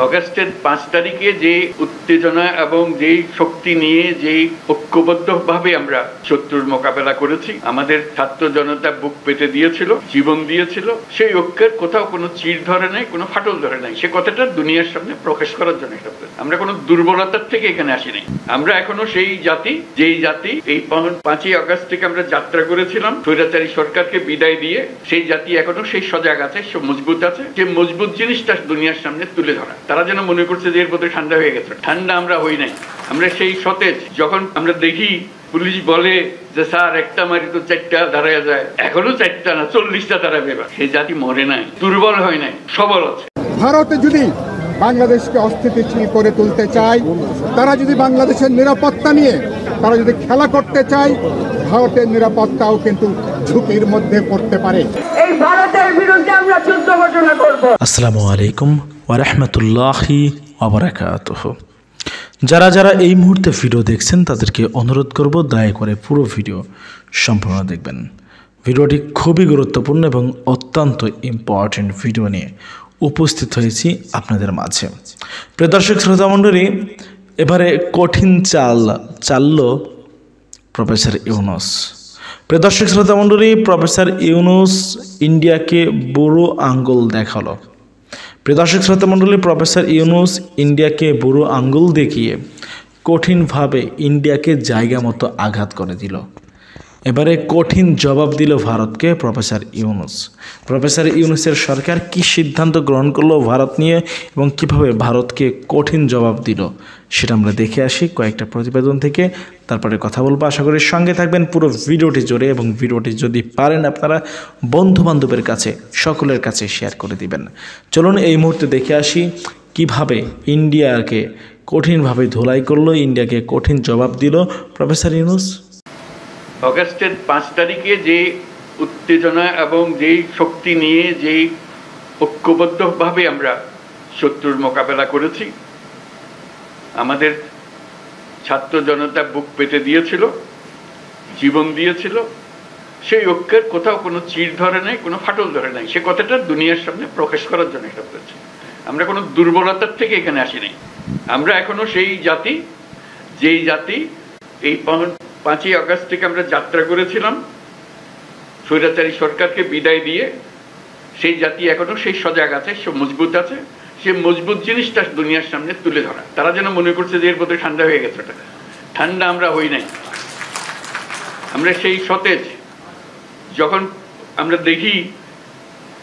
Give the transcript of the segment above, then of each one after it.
অগাস্টের 5 তারিখে যে উত্তেজনা এবং যেই শক্তি নিয়ে যেই ঐক্যবদ্ধভাবে আমরা শত্রুর মোকাবেলা করেছি, আমাদের ছাত্র জনতা বুক পেতে দিয়েছিল, জীবন দিয়েছিল, সেই ঐক্যের কোথাও কোনো চির ধরে নাই, কোনো ফাটল ধরে নাই। সে কথাটা দুনিয়ার সামনে প্রকাশ করার জন্য আমরা কোনো দুর্বলতার থেকে এখানে আসি নাই। আমরা এখনো সেই জাতি, যেই জাতি এই 5ই আগস্ট থেকে আমরা যাত্রা করেছিলাম স্বৈরাচারী সরকারকে বিদায় দিয়ে, সেই জাতি এখনো সেই সজাগ আছে, সে মজবুত আছে। যে মজবুত জিনিসটা দুনিয়ার সামনে তুলে ধরা। তারা যেন মনে করছে যে এর মধ্যে ঠান্ডা হয়ে গেছে। ঠান্ডা আমরা হই নাই, আমরা সেই সতেজ। যখন আমরা দেখি পুলিশ বলে যে স্যার একটা মারি তো 4টা দাঁড়ায় যায়, এখনো 4টা না 40টা দাঁড়াবে। এবার সেই জাতি মরে নাই, দুর্বল হয় নাই, সবল আছে। ভারতে যদি বাংলাদেশকে অস্থিতিশীল করে তুলতে চায়, তারা যদি বাংলাদেশের নিরাপত্তা নিয়ে তারা যদি খেলা করতে চায়, ভারতের নিরাপত্তাও কিন্তু ঝুঁকির মধ্যে পড়তে পারে। এই ভারতের বিরুদ্ধে আমরা যুদ্ধ ঘোষণা করব। আসসালামু আলাইকুম ওয়া রাহমাতুল্লাহি ওয়া বারাকাতুহু। যারা যারা এই মুহূর্তে ভিডিও দেখছেন তাদেরকে অনুরোধ করব দয়া করে পুরো ভিডিও সম্পূর্ণ দেখবেন। ভিডিওটি খুবই গুরুত্বপূর্ণ এবং অত্যন্ত ইম্পর্টেন্ট ভিডিও নিয়ে উপস্থিত হয়েছি আপনাদের মাঝে। প্রিয় দর্শক শ্রোতা মণ্ডলী, এবারে কঠিন চালল প্রফেসর ইউনূস। প্রিয় দর্শক শ্রোতা মণ্ডলী, প্রফেসর ইউনূস ইন্ডিয়াকে বুড়ো আঙ্গুল দেখালো। প্রিয় দর্শক শ্রোতা মণ্ডলী, প্রফেসর ইউনূস ইন্ডিয়াকে বুড়ো আঙ্গুল দেখিয়ে কঠিনভাবে ইন্ডিয়াকে জায়গা মতো আঘাত করে দিল। এবারে কঠিন জবাব দিল ভারতকে প্রফেসর ইউনূস। প্রফেসর ইউনূসের সরকার কি সিদ্ধান্ত গ্রহণ করলো ভারত নিয়ে এবং কিভাবে ভারতকে কঠিন জবাব দিল সেটা আমরা দেখে আসি কয়েকটা প্রতিবেদন থেকে, তারপরে কথা বলবো। আশা করি সঙ্গে থাকবেন পুরো ভিডিওটি জুড়ে, এবং ভিডিওটি যদি পারেন আপনারা বন্ধুবান্ধবের কাছে সকলের কাছে শেয়ার করে দিবেন। চলুন এই মুহূর্তে দেখে আসি কিভাবে ইন্ডিয়াকে কঠিনভাবে ধোলাই করলো, ইন্ডিয়াকে কঠিন জবাব দিল প্রফেসর ইউনূস। অগাস্টের 5 তারিখে যে উত্তেজনা এবং যেই শক্তি নিয়ে যেই ঐক্যবদ্ধভাবে আমরা শত্রুর মোকাবেলা করেছি, আমাদের ছাত্র জনতা বুক পেতে দিয়েছিল, জীবন দিয়েছিল, সেই ঐক্যের কোথাও কোনো চির ধরে নাই, কোনো ফাটল ধরে নাই। সে কথাটা দুনিয়ার সামনে প্রকাশ করার জন্য এটা করেছি। আমরা কোনো দুর্বলতার থেকে এখানে আসি নাই। আমরা এখনো সেই জাতি, যেই জাতি এই 5ই আগস্ট থেকে আমরা যাত্রা করেছিলাম স্বৈরাচারী সরকারকে বিদায় দিয়ে, সেই জাতি এখনো সেই সজাগ আছে, সে মজবুত আছে। সে মজবুত জিনিসটা দুনিয়ার সামনে তুলে ধরা। তারা যেন মনে করছে যে এর মধ্যে ঠান্ডা হয়ে গেছে। ঠান্ডা আমরা হই নাই, আমরা সেই সতেজ। যখন আমরা দেখি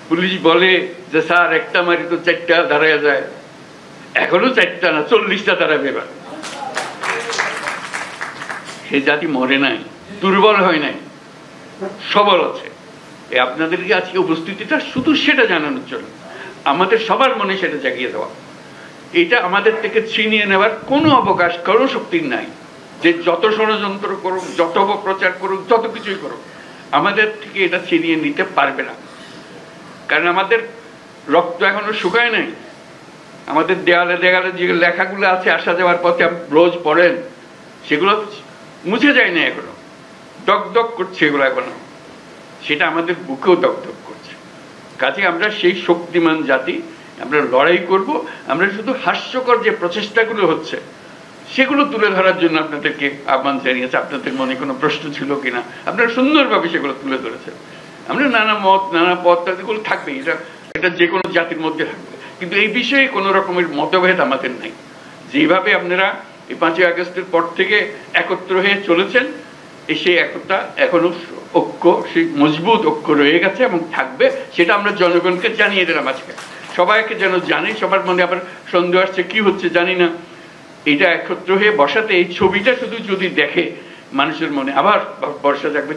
পুলিশ বলে যে স্যার একটা মারি তো 4টা দাঁড়ায় যায়, এখনো 4টা না 40টা দাঁড়াবে। এবার সে জাতি মরে নাই, দুর্বল হয় নাই, সবল আছে। আপনাদেরকে আজকে উপস্থিতিটা শুধু সেটা জানানোর জন্য, আমাদের সবার মনে সেটা জাগিয়ে দেওয়া। এটা আমাদের থেকে ছিনিয়ে নেওয়ার কোনো অবকাশ, কোনো শক্তি নাই। যে যত ষড়যন্ত্র করুক, যত অপপ্রচার করুক, যত কিছুই করুক, আমাদের থেকে এটা ছিনিয়ে নিতে পারবে না। কারণ আমাদের রক্ত এখনো শুকায় নাই। আমাদের দেয়ালে দেয়ালে যে লেখাগুলো আছে আসা যাওয়ার পথে রোজ পড়েন, সেগুলো মুছে যায় না, এখনো দগদগ করছে এগুলো এখনো। সেটা আমাদের বুকেও দগদগ করছে। কাজে আমরা সেই শক্তিমান জাতি, আমরা লড়াই করব। আমরা শুধু হাস্যকর যে প্রচেষ্টাগুলো হচ্ছে সেগুলো তুলে ধরার জন্য আপনাদেরকে আহ্বান জানিয়েছে। আপনাদের মনে কোনো প্রশ্ন ছিল কিনা, আপনারা সুন্দরভাবে সেগুলো তুলে ধরেছেন। আমরা নানা মত, নানা পথ, এগুলো থাকবে, এটা যে কোনো জাতির মধ্যে থাকবে। কিন্তু এই বিষয়ে কোনো রকমের মতভেদ আমাদের নাই। যেভাবে আপনারা এই 5ই আগস্টের পর থেকে একত্র হয়ে চলেছেন, সেই একতা এখনো ঐক্য, সেই মজবুত ঐক্য রয়ে গেছে এবং থাকবে। সেটা আমরা জনগণকে জানিয়ে দিলাম আজকে, সবাইকে যেন জানি। সবার মনে আবার সন্দেহ আসছে কি হচ্ছে জানি না। এটা একত্র হয়ে বসাতে, এই ছবিটা শুধু যদি দেখে মানুষের মনে আবার ভরসা জাগবে।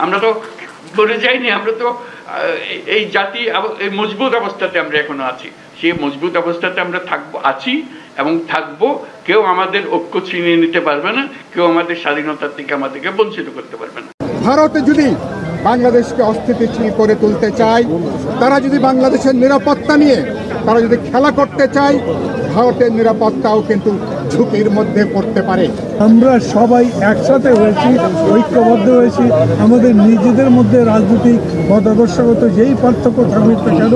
আমরা তো করে যাইনি, আমরা তো এই জাতি এই মজবুত অবস্থাতে আমরা এখনো আছি। সেই মজবুত অবস্থাতে আমরা আছি এবং থাকবো। কেউ আমাদের ঐক্য ছিনিয়ে নিতে পারবে না, কেউ আমাদের স্বাধীনতার থেকে আমাদেরকে বঞ্চিত করতে পারবে না। ভারতে যদি বাংলাদেশকে অস্থিতিশীল করে তুলতে চায়, তারা যদি বাংলাদেশের নিরাপত্তা নিয়ে তারা যদি খেলা করতে চায়, ভারতের নিরাপত্তাও কিন্তু ঝুঁকির মধ্যে পড়তে পারে। আমরা সবাই একসাথে হয়েছি, ঐক্যবদ্ধ হয়েছি। আমাদের নিজেদের মধ্যে রাজনৈতিক মতাদর্শগত যেই পার্থক্য থাকুক না কেন,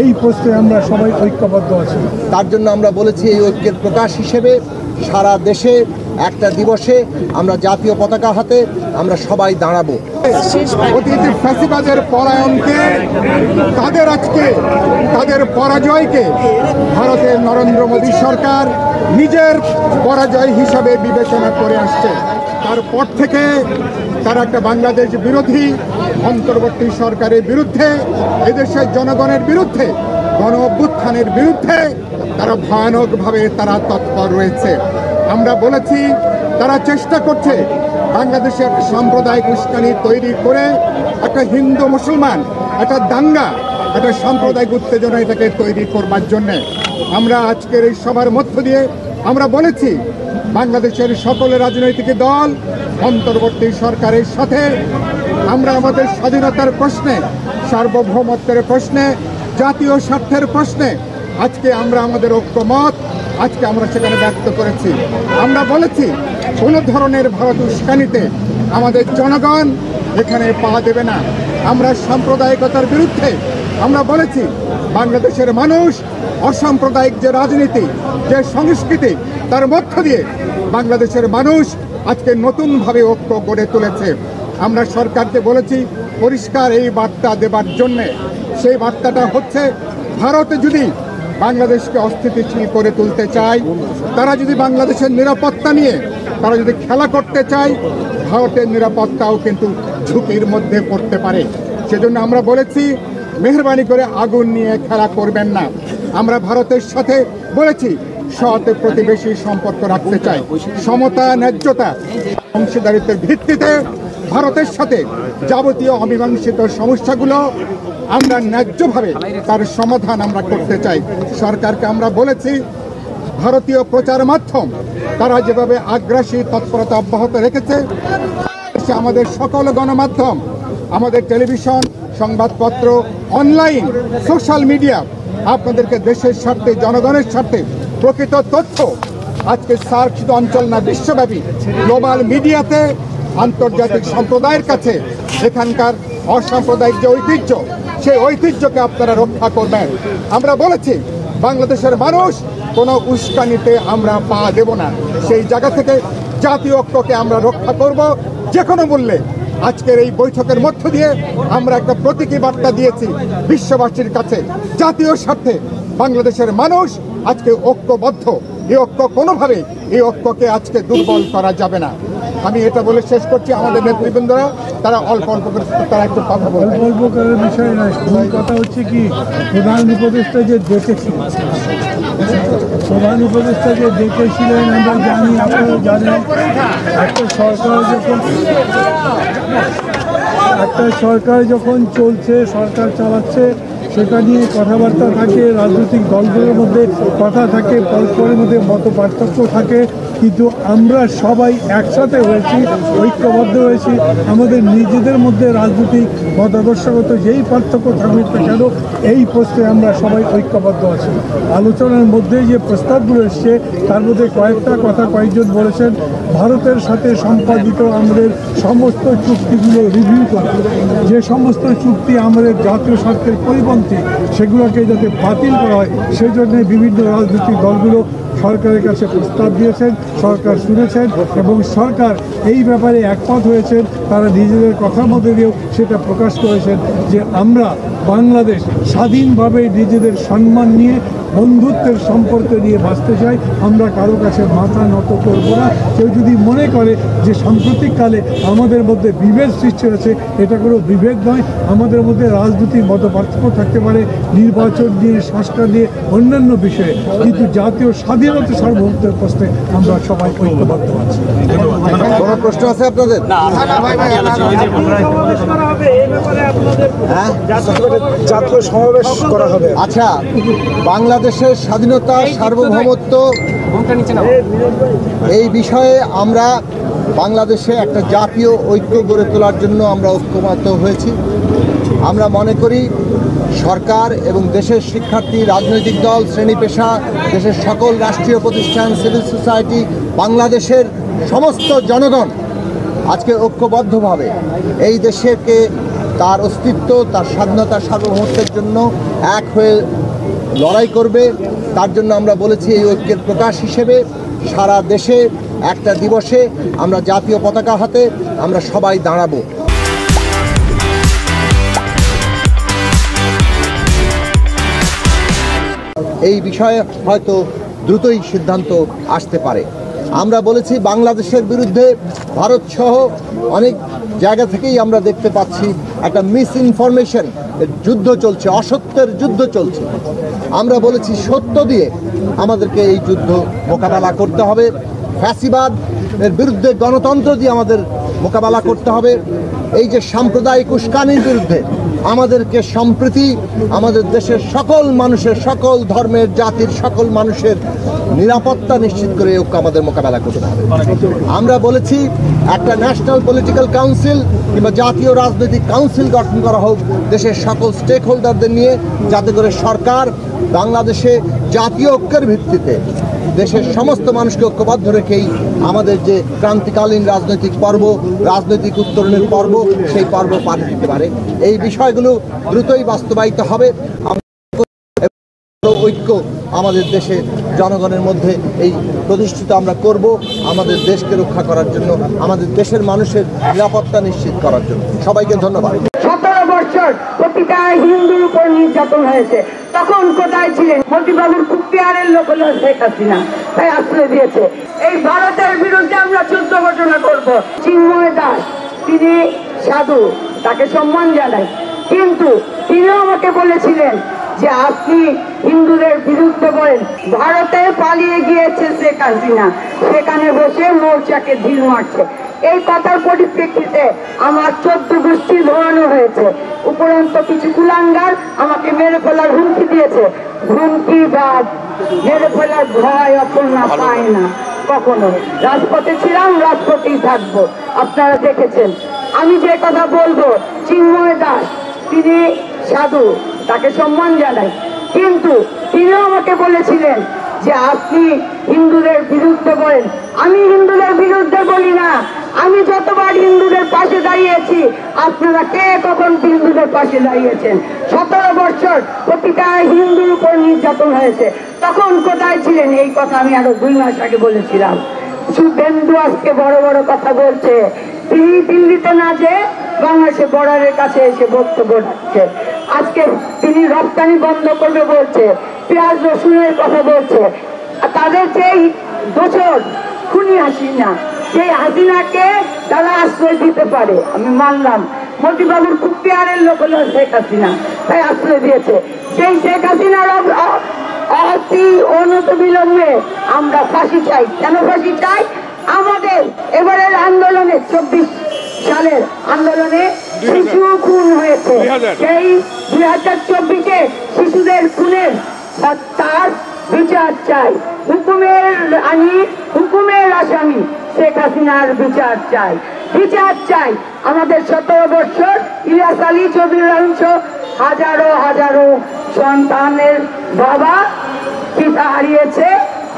এই প্রশ্নে আমরা সবাই ঐক্যবদ্ধ আছি। তার জন্য আমরা বলেছি এই ঐক্যের প্রকাশ হিসেবে সারা দেশে একটা দিবসে আমরা জাতীয় পতাকা হাতে আমরা সবাই দাঁড়াবো। অতীতে ফ্যাসিবাদের পলায়নকে, তাদের পরাজয়কে ভারতের নরেন্দ্র মোদী সরকার নিজের পরাজয় হিসাবে বিবেচনা করে আসছে। তারপর থেকে তারা একটা বাংলাদেশ বিরোধী অন্তর্বর্তী সরকারের বিরুদ্ধে, এদেশের জনগণের বিরুদ্ধে, গণ অভ্যুত্থানের বিরুদ্ধে তারা ভয়ানকভাবে তারা তৎপর রয়েছে। আমরা বলেছি তারা চেষ্টা করছে বাংলাদেশে একটা সাম্প্রদায়িক উস্কানি তৈরি করে একটা হিন্দু মুসলমান, একটা দাঙ্গা, একটা সাম্প্রদায়িক উত্তেজনা এটাকে তৈরি করবার জন্যে। আমরা আজকের এই সভার মধ্য দিয়ে আমরা বলেছি বাংলাদেশের সকল রাজনৈতিক দল অন্তর্বর্তী সরকারের সাথে আমরা আমাদের স্বাধীনতার প্রশ্নে, সার্বভৌমত্বের প্রশ্নে, জাতীয় স্বার্থের প্রশ্নে আজকে আমরা আমাদের ঐক্যমত আজকে আমরা সেখানে ব্যক্ত করেছি। আমরা বলেছি কোনো ধরনের ভারত উস্কানিতে আমাদের জনগণ এখানে পা দেবে না। আমরা সাম্প্রদায়িকতার বিরুদ্ধে আমরা বলেছি বাংলাদেশের মানুষ অসাম্প্রদায়িক যে রাজনীতি, যে সংস্কৃতি, তার মধ্য দিয়ে বাংলাদেশের মানুষ আজকে নতুনভাবে ঐক্য গড়ে তুলেছে। আমরা সরকারকে বলেছি পরিষ্কার এই বার্তা দেবার জন্যে। সেই বার্তাটা হচ্ছে ভারত যদি বাংলাদেশকে অস্থিতিশীল করে তুলতে চায়, তারা যদি বাংলাদেশের নিরাপত্তা নিয়ে তারা যদি খেলা করতে চায়, ভারতের নিরাপত্তাও কিন্তু ঝুঁকির মধ্যে পড়তে পারে। সেজন্য আমরা বলেছি মেহরবানি করে আগুন নিয়ে খেলা করবেন না। আমরা ভারতের সাথে বলেছি সৎ প্রতিবেশী সম্পর্ক রাখতে চাই, সমতা, ন্যায্যতা, অংশীদারিত্বের ভিত্তিতে ভারতের সাথে যাবতীয় অমীমাংসিত সমস্যাগুলো আমরা ন্যায্যভাবে তার সমাধান আমরা করতে চাই। সরকারকে আমরা বলেছি ভারতীয় প্রচার মাধ্যম তারা যেভাবে আগ্রাসী তৎপরতা অব্যাহত রেখেছে, আমাদের সকল গণমাধ্যম, আমাদের টেলিভিশন, সংবাদপত্র, অনলাইন, সোশ্যাল মিডিয়া আপনাদেরকে দেশের স্বার্থে, জনগণের স্বার্থে প্রকৃত তথ্য আজকে সার্ক অঞ্চল না বিশ্বব্যাপী গ্লোবাল মিডিয়াতে আন্তর্জাতিক সম্প্রদায়ের কাছে এখানকার অসাম্প্রদায়িক যে ঐতিহ্য, সেই ঐতিহ্যকে আপনারা রক্ষা করবেন। আমরা বলেছি বাংলাদেশের মানুষ কোনো উস্কানিতে আমরা পা দেব না। সেই জায়গা থেকে জাতীয় ঐক্যকে আমরা রক্ষা করব যে কোনো মূল্যে। আজকের এই বৈঠকের মধ্য দিয়ে আমরা একটা প্রতীকী বার্তা দিয়েছি বিশ্ববাসীর কাছে, জাতীয় স্বার্থে বাংলাদেশের মানুষ আজকে ঐক্যবদ্ধ। এই ঐক্য কোনোভাবে, এই ঐক্যকে আজকে দুর্বল করা যাবে না। আমি এটা বলে শেষ করছি। আমাদের নেতৃবৃন্দরা তারা অল্প অল্প করে তারা একটু কথা বলবে। অল্প করার বিষয় না, মূল কথা হচ্ছে কি প্রধান উপদেষ্টা যে দেখেছিলেন, আমরা জানি, আপনারা জানেন, একটা সরকার যখন চলছে, সরকার চালাচ্ছে, সেটা নিয়ে কথাবার্তা থাকে, রাজনৈতিক দলগুলোর মধ্যে কথা থাকে, পরস্পরের মধ্যে মত পার্থক্য থাকে, কিন্তু আমরা সবাই একসাথে হয়েছি, ঐক্যবদ্ধ হয়েছি। আমাদের নিজেদের মধ্যে রাজনৈতিক মতাদর্শগত যেই পার্থক্য থাকুক না কেন, এই প্রশ্নে আমরা সবাই ঐক্যবদ্ধ আছি। আলোচনার মধ্যে যে প্রস্তাবগুলো এসছে তার মধ্যে কয়েকটা কথা কয়েকজন বলেছেন, ভারতের সাথে সম্পাদিত আমাদের সমস্ত চুক্তিগুলো রিভিউ করা, যে সমস্ত চুক্তি আমাদের জাতীয় স্বার্থের পরিপন্থী সেগুলোকে যাতে বাতিল করা হয়, সেই জন্যে বিভিন্ন রাজনৈতিক দলগুলো সরকারের কাছে প্রস্তাব দিয়েছেন, সরকার শুনেছেন এবং সরকার এই ব্যাপারে একমত হয়েছেন। তারা নিজেদের কথার মধ্যে দিয়েও সেটা প্রকাশ করেছেন যে আমরা বাংলাদেশ স্বাধীনভাবে নিজেদের সম্মান নিয়ে, বন্ধুত্বের সম্পর্ক নিয়ে বাঁচতে চাই। আমরা কারো কাছে মাথা নত করব না। কেউ যদি মনে করে যে সাম্প্রতিককালে আমাদের মধ্যে বিভেদ সৃষ্টি হয়েছে, এটা কোনো বিভেদ নয়। আমাদের মধ্যে রাজনৈতিক মতপার্থক্য থাকতে পারে, নির্বাচন নিয়ে, সংস্কার নিয়ে, অন্যান্য বিষয়ে, কিন্তু জাতীয় স্বাধীনতা সার্বভৌমত্বের প্রশ্নে আমরা সবাই ঐক্যবদ্ধ আছি। কোনো প্রশ্ন আছে আপনাদের? জাতীয় সমাবেশ করা হবে। আচ্ছা, বাংলাদেশের স্বাধীনতা, সার্বভৌমত্ব, এই বিষয়ে আমরা বাংলাদেশে একটা জাতীয় ঐক্য গড়ে তোলার জন্য আমরা ঐক্যবদ্ধ হয়েছি। আমরা মনে করি সরকার এবং দেশের শিক্ষার্থী, রাজনৈতিক দল, শ্রেণী পেশা, দেশের সকল রাষ্ট্রীয় প্রতিষ্ঠান, সিভিল সোসাইটি, বাংলাদেশের সমস্ত জনগণ আজকে ঐক্যবদ্ধভাবে এই দেশকে তার অস্তিত্ব, তার স্বাধীনতা, সার্বভৌমত্বের জন্য এক হয়ে লড়াই করবে। তার জন্য আমরা বলেছি এই ঐক্যের প্রকাশ হিসেবে সারা দেশে একটা দিবসে আমরা জাতীয় পতাকা হাতে আমরা সবাই দাঁড়াবো। এই বিষয়ে হয়তো দ্রুতই সিদ্ধান্ত আসতে পারে। আমরা বলেছি বাংলাদেশের বিরুদ্ধে ভারত সহ অনেক জায়গা থেকেই আমরা দেখতে পাচ্ছি একটা মিস ইনফরমেশন যুদ্ধ চলছে, অসত্যের যুদ্ধ চলছে। আমরা বলেছি সত্য দিয়ে আমাদেরকে এই যুদ্ধ মোকাবেলা করতে হবে। ফ্যাসিবাদ এর বিরুদ্ধে গণতন্ত্র দিয়ে আমাদের মোকাবেলা করতে হবে। এই যে সাম্প্রদায়িক উস্কানির বিরুদ্ধে আমাদেরকে সম্প্রীতি, আমাদের দেশের সকল মানুষের, সকল ধর্মের, জাতির সকল মানুষের নিরাপত্তা নিশ্চিত করে ঐক্য আমাদের মোকাবেলা করতে হবে। আমরা বলেছি একটা ন্যাশনাল পলিটিক্যাল কাউন্সিল কিংবা জাতীয় রাজনৈতিক কাউন্সিল গঠন করা হোক দেশের সকল স্টেক হোল্ডারদের নিয়ে, যাতে করে সরকার বাংলাদেশে জাতীয় ঐক্যের ভিত্তিতে দেশের সমস্ত মানুষকে ঐক্যবদ্ধ রেখেই আমাদের যে ক্রান্তিকালীন রাজনৈতিক পর্ব, রাজনৈতিক উত্তরণের পর্ব, সেই পর্ব পার দিতে পারে। এই বিষয়গুলো দ্রুতই বাস্তবায়িত হবে। ঐক্য আমাদের দেশে জনগণের মধ্যে এই প্রতিষ্ঠিত আমরা করব, আমাদের দেশকে রক্ষা করার জন্য, আমাদের দেশের মানুষের নিরাপত্তা নিশ্চিত করার জন্য। সবাইকে ধন্যবাদ। 17 বছর প্রতিটা হিন্দুর উপর নির্যাতন হয়েছে, তখন কোথায় ছিলেন? মোদিবাবুর খুব পেয়ারের লোক হলো শেখ হাসিনা, তাই আশ্রয় দিয়েছে। এই ভারতের বিরুদ্ধে আমরা যুদ্ধ ঘোষণা করব। চিন্ময় দাস তিনি সাধু, তাকে সম্মান জানাই, কিন্তু তিনিও আমাকে বলেছিলেন যে আপনি হিন্দুদের বিরুদ্ধে বলেন। ভারতে পালিয়ে গিয়েছে শেখ হাসিনা, সেখানে বসে মোর্চাকে ঢিল মারছে। এই কথার পরিপ্রেক্ষিতে আমার 14 গোষ্ঠী ধরানো হয়েছে। উপরন্ত কিছু কুলাঙ্গার আমাকে মেরে ফেলার হুমকি দিয়েছে। হুমকি বা মেরে ফেলার ভয় অপর্ণা পায় না কখনো। রাজপথে ছিলাম, রাজপথেই থাকবো। আপনারা দেখেছেন। আমি যে কথা বলবো, চিন্ময় দাস তিনি সাধু, তাকে সম্মান জানাই, কিন্তু তিনিও আমাকে বলেছিলেন যে আপনি হিন্দুদের বিরুদ্ধে বলেন। আমি হিন্দুদের বিরুদ্ধে বলি না, আমি যতবার হিন্দুদের পাশে দাঁড়িয়েছি, আপনারা কে কখন হিন্দুদের পাশে দাঁড়িয়েছেন? 17 বছর প্রতিটা হিন্দুর উপর নির্যাতন হয়েছে, তখন কোথায় ছিলেন? এই কথা আমি আরো 2 মাস আগে বলেছিলাম। শুভেন্দু আজকে বড় বড় কথা বলছে, তিনি দিল্লিতে না যে বাংলাদেশে বর্ডারের কাছে এসে বক্তব্য রাখছে। আজকে তিনি রপ্তানি বন্ধ করবে বলছে, পেঁয়াজ রসুনের কথা বলছে। তাদের যেই দোষর খুনি হাসিনা, সেই হাসিনাকে তারা আশ্রয় দিতে পারে, আমি মানলাম। মোদিবাবুর খুব পেয়ারের লোক হলো শেখ হাসিনা, তাই আশ্রয় দিয়েছে। সেই শেখ হাসিনার অতি অনতিবিলম্বে আমরা ফাঁসি চাই। কেন ফাঁসি চাই? আমাদের এবারের আন্দোলনে, 24 সালের আন্দোলনে শিশু খুন হয়েছে। সেই 2024-এ শিশুদের খুনের তার বিচার চাই। হুকুমের আসামি শেখ হাসিনার বিচার চাই, বিচার চাই। আমাদের 17 বছর ইলিয়াস আলী চৌধুরী হাজারো হাজারো সন্তানের বাবা পিতা হারিয়েছে,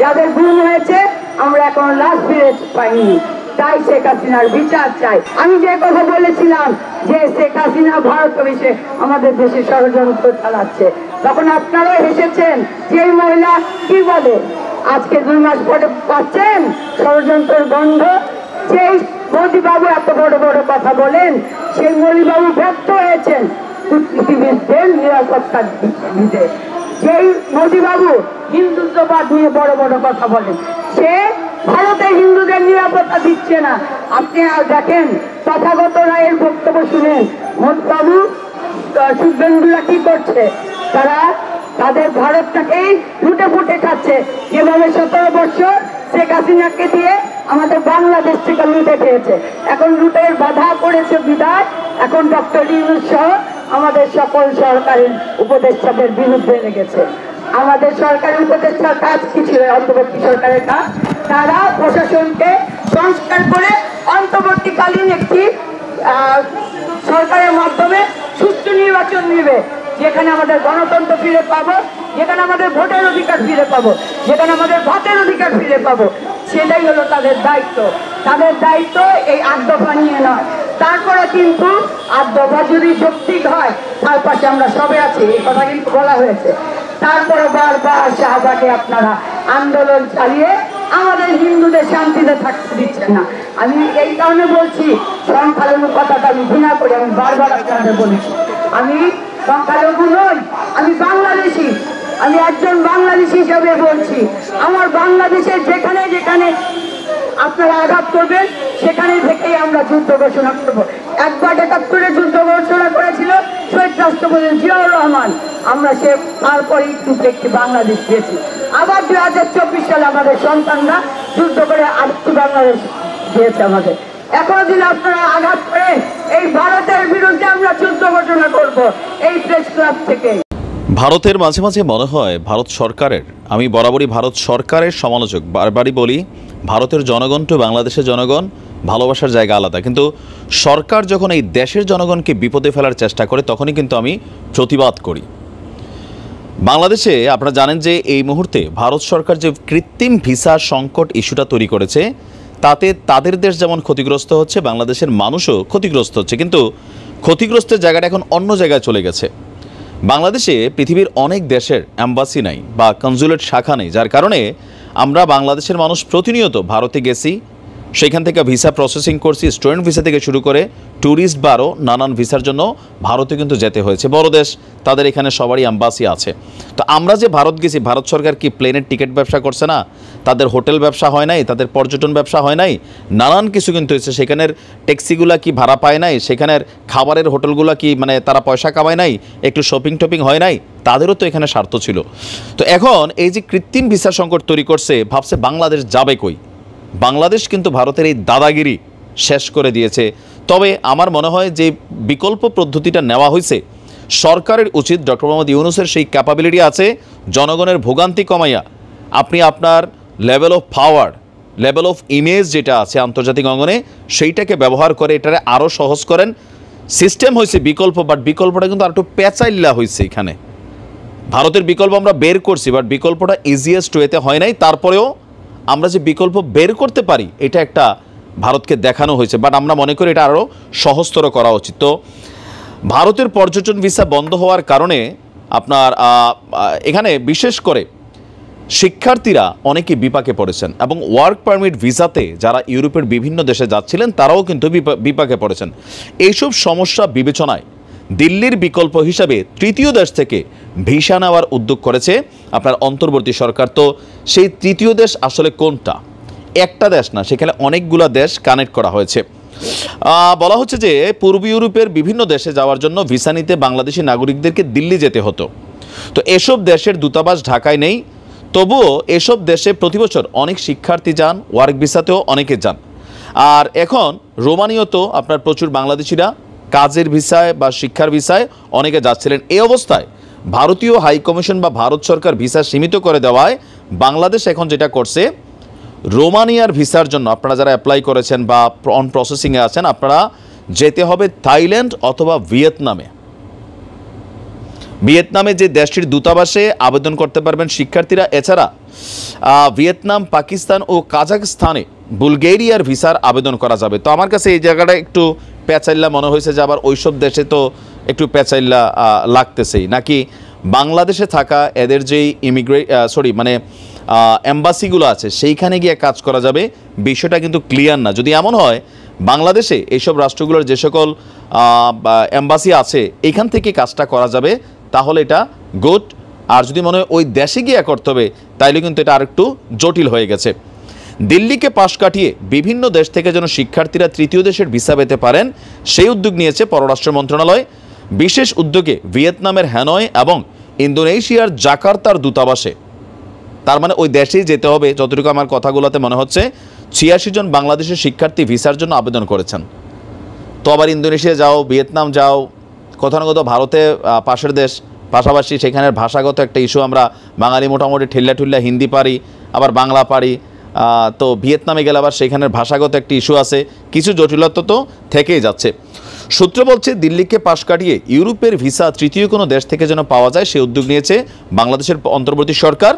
যাদের গুম হয়েছে, আমরা এখন লাশ ফিরে পাইনি। তাই শেখ হাসিনার বিচার চাই। আমি যে কথা বলেছিলাম যে শেখ হাসিনা ভারত এসে আমাদের দেশে ষড়যন্ত্র চালাচ্ছে, তখন আপনারাও হেসেছেন যে এই মহিলা কি বলে। আজকে 2 মাস পরে পাচ্ছেন ষড়যন্ত্রের গন্ধ। যেই মোদিবাবু এত বড় বড় কথা বলেন, সেই মোদিবাবু ব্যর্থ হয়েছেন কূটনীতিবিদদের নিরাপত্তা দিতে। যেই মোদিবাবু হিন্দুত্ববাদ নিয়ে বড় বড় কথা বলেন, সে ভারতে হিন্দুদের নিরাপত্তা দিচ্ছে না। আপনি আর দেখেন তথাগত রায়ের বক্তব্য শুনেন, মোদিবাবু শুভেন্দুরা কি করছে? তারা তাদের ভারতটাকেই লুটে ফুটে খাচ্ছে। যেভাবে 17 বছর শেখ হাসিনাকে দিয়ে আমাদের বাংলাদেশ থেকে লুটে খেয়েছে, এখন লুটের বাধা পড়েছে বিদায় এখন ডক্টর ইউনূস সহ আমাদের সকল সরকারের উপদেষ্টাদের বিরুদ্ধে লেগেছে। আমাদের সরকারের উপদেষ্টার কাজ কি ছিল? অন্তর্বর্তী সরকারের কাজ, তারা প্রশাসনকে সংস্কার করে অন্তর্বর্তীকালীন একটি সরকারের মাধ্যমে সুষ্ঠু নির্বাচন নেবে। যেখানে আমাদের গণতন্ত্র ফিরে পাবো, যেখানে আমাদের ভোটের অধিকার ফিরে পাবো, যেখানে আমাদের ভাতের অধিকার ফিরে পাবো, সেটাই হলো তাদের দায়িত্ব। তাদের দায়িত্ব এই 8 দফা নিয়ে নয়। তারপরে কিন্তু 8 দফা যদি যৌক্তিক হয়, তার পাশে আমরা সবে আছি, এই কথা কিন্তু বলা হয়েছে। তারপরে বারবার শাহবাগে আপনারা আন্দোলন চালিয়ে আমাদের হিন্দুদের শান্তিতে থাকতে দিচ্ছেন না। আমি এই কারণে বলছি, সংখ্যালঘু কথাটা আমি ঘৃণা করি, আমি বারবার আপনাদের বলেছি আমি সংখ্যালঘু নই, আমি বাংলাদেশি। আমি একজন বাংলাদেশি হিসেবে বলছি, আমার বাংলাদেশের যেখানে যেখানে আপনারা আঘাত করবেন সেখানে থেকেই আমরা যুদ্ধ ঘোষণা করবো। একবার ৭১-এ যুদ্ধ ঘোষণা করেছিল শহীদ রাষ্ট্রপতি জিয়াউর রহমান, আমরা সে তারপরেই কিন্তু একটি বাংলাদেশ পেয়েছি। আবার 2024 সালে আমাদের সন্তানরা যুদ্ধ করে আরেকটি বাংলাদেশ দিয়েছে আমাদের। এখন যদি আপনারা আঘাত করেন, এই ভারতের বিরুদ্ধে আমরা যুদ্ধ ঘোষণা করব এই প্রেস ক্লাব থেকে। ভারতের মাঝে মাঝে মনে হয় ভারত সরকারের, আমি বরাবরই ভারত সরকারের সমালোচক, বারবারই বলি ভারতের জনগণ তো বাংলাদেশের জনগণ ভালোবাসার জায়গা আলাদা, কিন্তু সরকার যখন এই দেশের জনগণকে বিপদে ফেলার চেষ্টা করে তখনই কিন্তু আমি প্রতিবাদ করি। বাংলাদেশে আপনারা জানেন যে এই মুহূর্তে ভারত সরকার যে কৃত্রিম ভিসা সংকট ইস্যুটা তৈরি করেছে, তাতে তাদের দেশ যেমন ক্ষতিগ্রস্ত হচ্ছে, বাংলাদেশের মানুষও ক্ষতিগ্রস্ত হচ্ছে, কিন্তু ক্ষতিগ্রস্তের জায়গাটা এখন অন্য জায়গায় চলে গেছে। বাংলাদেশে পৃথিবীর অনেক দেশের অ্যাম্বাসি নাই বা কনজুলেট শাখা নেই, যার কারণে আমরা বাংলাদেশের মানুষ প্রতিনিয়ত ভারতে গেছি, সেখান থেকে ভিসা প্রসেসিং করছি, স্টুডেন্ট ভিসা থেকে শুরু করে ট্যুরিস্ট বা আরও নানান ভিসার জন্য ভারতে কিন্তু যেতে হয়েছে। বড় দেশ, তাদের এখানে সবারই অ্যাম্বাসি আছে। তো আমরা যে ভারত গেছি, ভারত সরকার কি প্লেনের টিকিট ব্যবসা করছে না? তাদের হোটেল ব্যবসা হয় নাই, তাদের পর্যটন ব্যবসা হয় নাই, নানান কিছু কিন্তু হয়েছে। সেখানের ট্যাক্সিগুলা কি ভাড়া পায় নাই, সেখানের খাবারের হোটেলগুলো কি মানে তারা পয়সা কামায় নাই, একটু শপিং টপিং হয় নাই, তাদেরও তো এখানে স্বার্থ ছিল। তো এখন এই যে কৃত্রিম ভিসা সংকট তৈরি করছে, ভাবছে বাংলাদেশ যাবে কই? বাংলাদেশ কিন্তু ভারতের এই দাদাগিরি শেষ করে দিয়েছে। তবে আমার মনে হয় যে বিকল্প পদ্ধতিটা নেওয়া হয়েছে, সরকারের উচিত, ডক্টর মোহাম্মদ ইউনূসের সেই ক্যাপাবিলিটি আছে, জনগণের ভোগান্তি কমাইয়া আপনি আপনার level of power, level of image যেটা আছে আন্তর্জাতিক অঙ্গনে, সেইটাকে ব্যবহার করে এটারে আরও সহজ করেন। সিস্টেম হয়েছে বিকল্প, বাট বিকল্পটা কিন্তু আর একটু পেঁচাইল্লা হয়েছে। এখানে ভারতের বিকল্প আমরা বের করছি, বাট বিকল্পটা ইজিয়েস্ট ওয়েতে হয় নাই। তারপরেও আমরা যে বিকল্প বের করতে পারি, এটা একটা ভারতকে দেখানো হয়েছে, বাট আমরা মনে করি এটা আরও সহজতর করা উচিত। তো ভারতের পর্যটন ভিসা বন্ধ হওয়ার কারণে আপনার এখানে বিশেষ করে শিক্ষার্থীরা অনেকে বিপাকে পড়েছেন, এবং ওয়ার্ক পারমিট ভিসাতে যারা ইউরোপের বিভিন্ন দেশে যাচ্ছিলেন তারাও কিন্তু বিপাকে পড়েছেন। এইসব সমস্যা বিবেচনায় দিল্লির বিকল্প হিসাবে তৃতীয় দেশ থেকে ভিসা নেওয়ার উদ্যোগ করেছে আপনার অন্তর্বর্তী সরকার। তো সেই তৃতীয় দেশ আসলে কোনটা? একটা দেশ না, সেখানে অনেকগুলো দেশ কানেক্ট করা হয়েছে। বলা হচ্ছে যে পূর্ব ইউরোপের বিভিন্ন দেশে যাওয়ার জন্য ভিসা নিতে বাংলাদেশি নাগরিকদেরকে দিল্লি যেতে হতো। তো এসব দেশের দূতাবাস ঢাকায় নেই, তবুও এসব দেশে প্রতি বছর অনেক শিক্ষার্থী যান, ওয়ার্ক ভিসাতেও অনেকে যান। আর এখন রোমানিয়াতেও আপনার প্রচুর বাংলাদেশিরা কাজের ভিসায় বা শিক্ষার ভিসায় অনেকে যাচ্ছিলেন। এই অবস্থায় ভারতীয় হাইকমিশন বা ভারত সরকার ভিসা সীমিত করে দেওয়ায় বাংলাদেশ এখন যেটা করছে, রোমানিয়ার ভিসার জন্য আপনারা যারা অ্যাপ্লাই করেছেন বা অন প্রসেসিংয়ে আছেন, আপনারা যেতে হবে থাইল্যান্ড অথবা ভিয়েতনামে। ভিয়েতনামে যে দেশটির দূতাবাসে আবেদন করতে পারবেন শিক্ষার্থীরা। এছাড়া ভিয়েতনাম, পাকিস্তান ও কাজাখস্তানে বুলগেরিয়ার ভিসার আবেদন করা যাবে। তো আমার কাছে এই জায়গাটা একটু পেঁচাইল্লা মনে হয়েছে যে আবার ওইসব দেশে তো একটু পেঁচাইল্লা লাগতেছেই, নাকি বাংলাদেশে থাকা এদের যেই অ্যাম্বাসিগুলো আছে সেইখানে গিয়ে কাজ করা যাবে, বিষয়টা কিন্তু ক্লিয়ার না। যদি এমন হয় বাংলাদেশে এইসব রাষ্ট্রগুলোর যে সকল অ্যাম্বাসি আছে এখান থেকে কাজটা করা যাবে, তাহলে এটা গুড। আর যদি মনে হয় ওই দেশে গিয়ে করতে হবে, তাইলে কিন্তু এটা আরেকটু জটিল হয়ে গেছে। দিল্লিকে পাশ কাটিয়ে বিভিন্ন দেশ থেকে যেন শিক্ষার্থীরা তৃতীয় দেশের ভিসা পেতে পারেন, সেই উদ্যোগ নিয়েছে পররাষ্ট্র মন্ত্রণালয়। বিশেষ উদ্যোগে ভিয়েতনামের হ্যানয় এবং ইন্দোনেশিয়ার জাকার্তার দূতাবাসে, তার মানে ওই দেশেই যেতে হবে, যতটুকু আমার কথাগুলোতে মনে হচ্ছে 86 জন বাংলাদেশের শিক্ষার্থী ভিসার জন্য আবেদন করেছেন। তো আবার ইন্দোনেশিয়া যাও, ভিয়েতনাম যাও, কোথাও না কোথাও ভারতে পাশের দেশ, পাশাপাশি সেখানের ভাষাগত একটা ইস্যু। আমরা বাঙালি মোটামুটি ঠেল্লা হিন্দি পারি, আবার বাংলা পারি। তো ভিয়েতনামে গেলে আবার সেখানের ভাষাগত একটি ইস্যু আছে, কিছু জটিলতা তো থেকেই যাচ্ছে। সূত্র বলছে দিল্লিকে পাশ কাটিয়ে ইউরোপের ভিসা তৃতীয় কোনো দেশ থেকে যেন পাওয়া যায় সে উদ্যোগ নিয়েছে বাংলাদেশের অন্তর্বর্তী সরকার।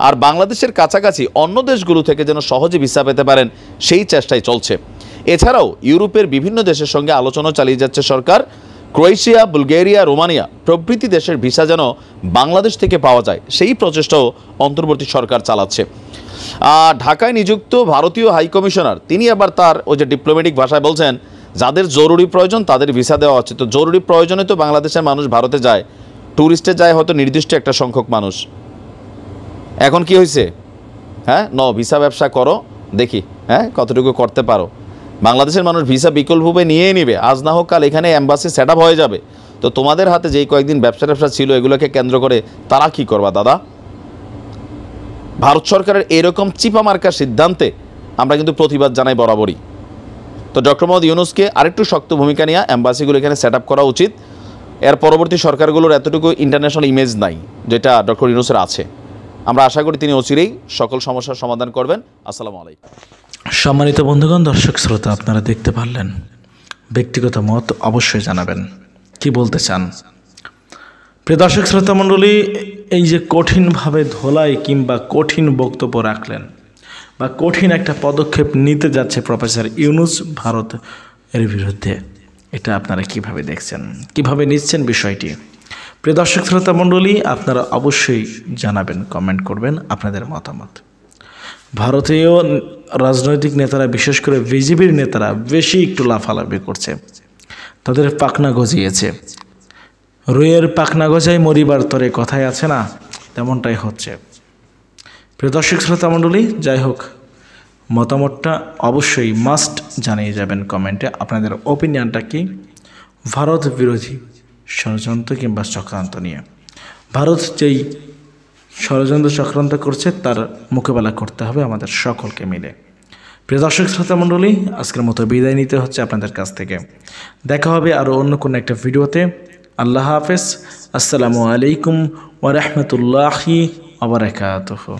আর বাংলাদেশের কাছাকাছি অন্য দেশগুলো থেকে যেন সহজে ভিসা পেতে পারেন সেই চেষ্টাই চলছে। এছাড়াও ইউরোপের বিভিন্ন দেশের সঙ্গে আলোচনা চালিয়ে যাচ্ছে সরকার। ক্রোয়েশিয়া, বুলগেরিয়া, রোমানিয়া প্রভৃতি দেশের ভিসা যেন বাংলাদেশ থেকে পাওয়া যায় সেই প্রচেষ্টাও অন্তর্বর্তী সরকার চালাচ্ছে। ঢাকায় নিযুক্ত ভারতীয় হাইকমিশনার তিনি আবার তার ওই যে ডিপ্লোম্যাটিক ভাষায় বলছেন যাদের জরুরি প্রয়োজন তাদের ভিসা দেওয়া হচ্ছে। তো জরুরি প্রয়োজনে তো বাংলাদেশের মানুষ ভারতে যায়, ট্যুরিস্টে যায় হয়তো নির্দিষ্ট একটা সংখ্যক মানুষ। এখন কি হয়েছে? হ্যাঁ, ভিসা ব্যবসা করো, দেখি কতটুকু করতে পারো। বাংলাদেশের মানুষ ভিসা বিকল্পভাবে নিয়েই নিবে, আজ না হোক কাল এখানে এম্বাসি সেট আপ হয়ে যাবে। তো তোমাদের হাতে যেই কয়েকদিন ব্যবসা ছিল এগুলোকে কেন্দ্র করে তারা কি করবা দাদা? ভারত সরকারের এরকম চিপা মার্কা সিদ্ধান্তে আমরা কিন্তু প্রতিবাদ জানাই বরাবরই। তো ডক্টর মোহাম্মদ ইউনূসকে আরেকটু শক্ত ভূমিকা নিয়ে এম্বাসিগুলো এখানে সেট আপ করা উচিত। এর পরবর্তী সরকারগুলোর এতটুকু ইন্টারন্যাশনাল ইমেজ নাই যেটা ডক্টর ইউনূসের আছে। আমরা আশা করি তিনি অচিরেই সকল সমস্যার সমাধান করবেন। আসসালামু আলাইকুম। সম্মানিত বন্ধুগণ, দর্শক শ্রোতা, আপনারা দেখতে পারলেন। ব্যক্তিগত মত অবশ্যই জানাবেন, কি বলতে চান। প্রিয় দর্শক শ্রোতা মণ্ডলী, এই যে কঠিনভাবে ধোলাই কিংবা কঠিন বক্তব্য রাখলেন বা কঠিন একটা পদক্ষেপ নিতে যাচ্ছে প্রফেসর ইউনূস ভারত এর বিরুদ্ধে, এটা আপনারা কিভাবে দেখছেন, কিভাবে নিচ্ছেন বিষয়টি? প্রিয় দর্শক শ্রোতা মণ্ডলী, আপনারা অবশ্যই জানাবেন, কমেন্ট করবেন আপনাদের মতামত। ভারতীয় রাজনৈতিক নেতারা, বিশেষ করে বিজেপির নেতারা বেশি একটু লাফালাফি করছে, তাদের পাখনা গজিয়েছে। রুইয়ের পাখনা গজায় মরিবার তরে কথাই আছে না, তেমনটাই হচ্ছে। প্রিয় দর্শক শ্রোতা মণ্ডলী, যাই হোক, মতামতটা অবশ্যই মাস্ট জানিয়ে যাবেন কমেন্টে আপনাদের ওপিনিয়নটা কি ভারত বিরোধী ষড়যন্ত্র কিংবা চক্রান্ত নিয়ে। ভারত যেই ষড়যন্ত্র চক্রান্ত করছে তার মোকাবেলা করতে হবে আমাদের সকলকে মিলে। প্রিয় দর্শক শ্রোতা মণ্ডলী, আজকের মতো বিদায় নিতে হচ্ছে আপনাদের কাছ থেকে। দেখা হবে আরও অন্য কোনো একটা ভিডিওতে। আল্লাহ হাফেজ। আসসালামু আলাইকুম ওয়া রাহমাতুল্লাহি ওয়া বারাকাতুহু।